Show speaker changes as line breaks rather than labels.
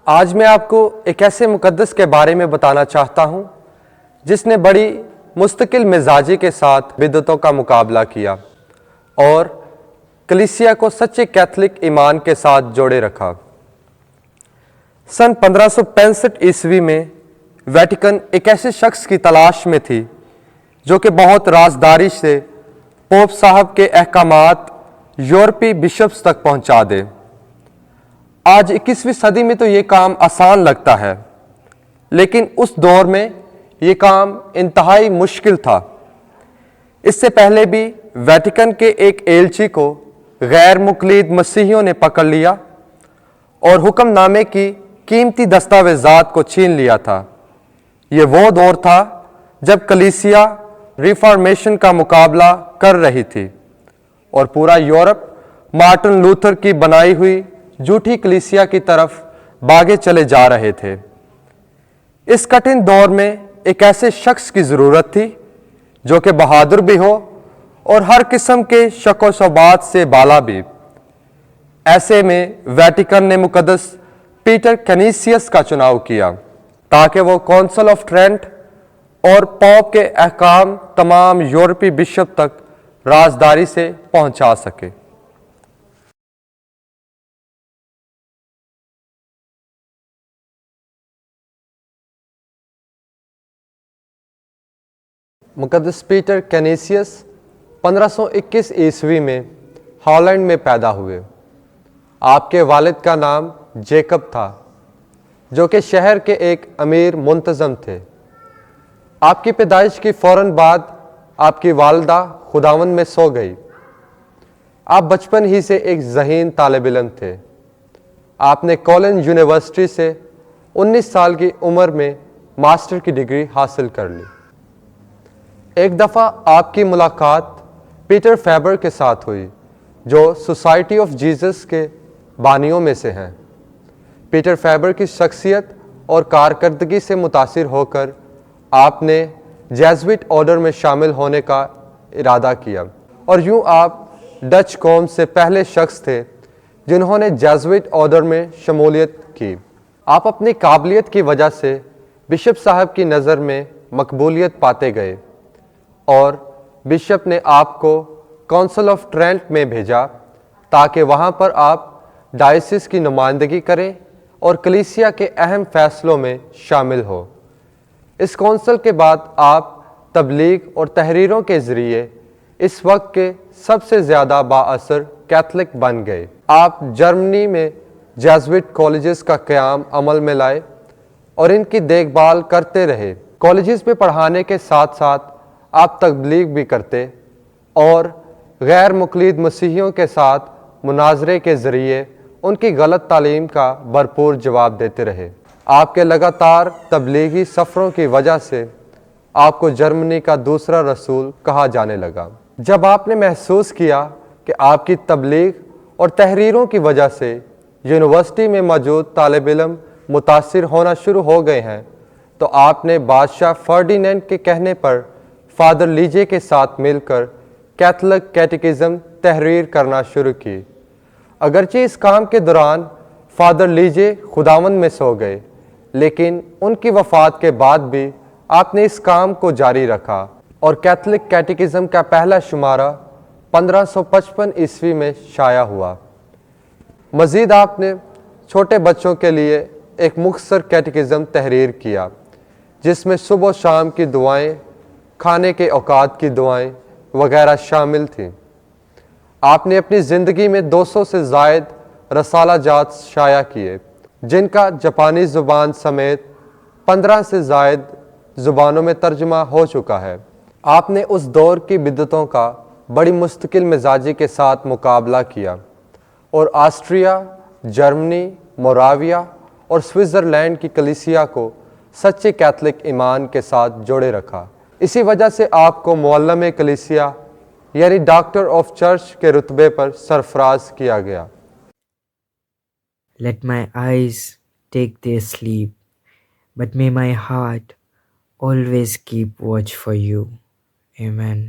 آج میں آپ کو ایک ایسے مقدس کے بارے میں بتانا چاہتا ہوں جس نے بڑی مستقل مزاجی کے ساتھ بدعتوں کا مقابلہ کیا اور کلیسیا کو سچے کیتھولک ایمان کے ساتھ جوڑے رکھا۔ سن 1565 عیسوی میں ویٹیکن ایک ایسے شخص کی تلاش میں تھی جو کہ بہت رازداری سے پوپ صاحب کے احکامات یورپی بشپس تک پہنچا دے۔ آج 21ویں صدی میں تو یہ کام آسان لگتا ہے، لیکن اس دور میں یہ کام انتہائی مشکل تھا۔ اس سے پہلے بھی ویٹیکن کے ایک ایلچی کو غیر مقلد مسیحیوں نے پکڑ لیا اور حکم نامے کی قیمتی دستاویزات کو چھین لیا تھا۔ یہ وہ دور تھا جب کلیسیا ریفارمیشن کا مقابلہ کر رہی تھی اور پورا یورپ مارٹن لوتھر کی بنائی ہوئی جھوٹی کلیسیا کی طرف بھاگے چلے جا رہے تھے۔ اس کٹھن دور میں ایک ایسے شخص کی ضرورت تھی جو کہ بہادر بھی ہو اور ہر قسم کے شک و شبہات سے بالا بھی۔ ایسے میں ویٹیکن نے مقدس پیٹر کینیسیس کا چناؤ کیا تاکہ وہ کونسل آف ٹرینٹ اور پوپ کے احکام تمام یورپی بشپ تک رازداری سے پہنچا سکے۔ مقدس پیٹر کینیسیس 1521 عیسوی میں ہالینڈ میں پیدا ہوئے۔ آپ کے والد کا نام جیکب تھا جو کہ شہر کے ایک امیر منتظم تھے۔ آپ کی پیدائش کی فوراً بعد آپ کی والدہ خداوند میں سو گئی۔ آپ بچپن ہی سے ایک ذہین طالب علم تھے۔ آپ نے کولن یونیورسٹی سے 19 سال کی عمر میں ماسٹر کی ڈگری حاصل کر لی۔ ایک دفعہ آپ کی ملاقات پیٹر فیبر کے ساتھ ہوئی جو سوسائٹی آف جیزس کے بانیوں میں سے ہیں۔ پیٹر فیبر کی شخصیت اور کارکردگی سے متاثر ہو کر آپ نے جیزوٹ آرڈر میں شامل ہونے کا ارادہ کیا اور یوں آپ ڈچ قوم سے پہلے شخص تھے جنہوں نے جیزوٹ آرڈر میں شمولیت کی۔ آپ اپنی قابلیت کی وجہ سے بشپ صاحب کی نظر میں مقبولیت پاتے گئے اور بشپ نے آپ کو کونسل آف ٹرینٹ میں بھیجا تاکہ وہاں پر آپ ڈائسس کی نمائندگی کریں اور کلیسیا کے اہم فیصلوں میں شامل ہو۔ اس کونسل کے بعد آپ تبلیغ اور تحریروں کے ذریعے اس وقت کے سب سے زیادہ بااثر کیتھولک بن گئے۔ آپ جرمنی میں جیزوٹ کالجز کا قیام عمل میں لائے اور ان کی دیکھ بھال کرتے رہے۔ کالجز میں پڑھانے کے ساتھ ساتھ آپ تبلیغ بھی کرتے اور غیر مقلد مسیحیوں کے ساتھ مناظرے کے ذریعے ان کی غلط تعلیم کا بھرپور جواب دیتے رہے۔ آپ کے لگاتار تبلیغی سفروں کی وجہ سے آپ کو جرمنی کا دوسرا رسول کہا جانے لگا۔ جب آپ نے محسوس کیا کہ آپ کی تبلیغ اور تحریروں کی وجہ سے یونیورسٹی میں موجود طالب علم متاثر ہونا شروع ہو گئے ہیں تو آپ نے بادشاہ فرڈینینڈ کے کہنے پر فادر لیجے کے ساتھ مل کر کیتھولک کیٹیکزم تحریر کرنا شروع کی۔ اگرچہ اس کام کے دوران فادر لیجے خداوند میں سو گئے، لیکن ان کی وفات کے بعد بھی آپ نے اس کام کو جاری رکھا اور کیتھولک کیٹیکزم کا پہلا شمارہ 1555 عیسوی میں شائع ہوا۔ مزید آپ نے چھوٹے بچوں کے لیے ایک مختصر کیٹیکزم تحریر کیا جس میں صبح و شام کی دعائیں، کھانے کے اوقات کی دعائیں وغیرہ شامل تھیں۔ آپ نے اپنی زندگی میں 200 سے زائد رسالہ جات شائع کیے جن کا جاپانی زبان سمیت 15 سے زائد زبانوں میں ترجمہ ہو چکا ہے۔ آپ نے اس دور کی بدعتوں کا بڑی مستقل مزاجی کے ساتھ مقابلہ کیا اور آسٹریا، جرمنی، موراویہ اور سوئٹزرلینڈ کی کلیسیا کو سچے کیتھولک ایمان کے ساتھ جوڑے رکھا۔ اسی وجہ سے آپ کو معلم کلیسیا یعنی ڈاکٹر آف چرچ کے رتبے پر سرفراز کیا گیا۔
Let my eyes take their sleep, but may my heart always keep watch for you. Amen.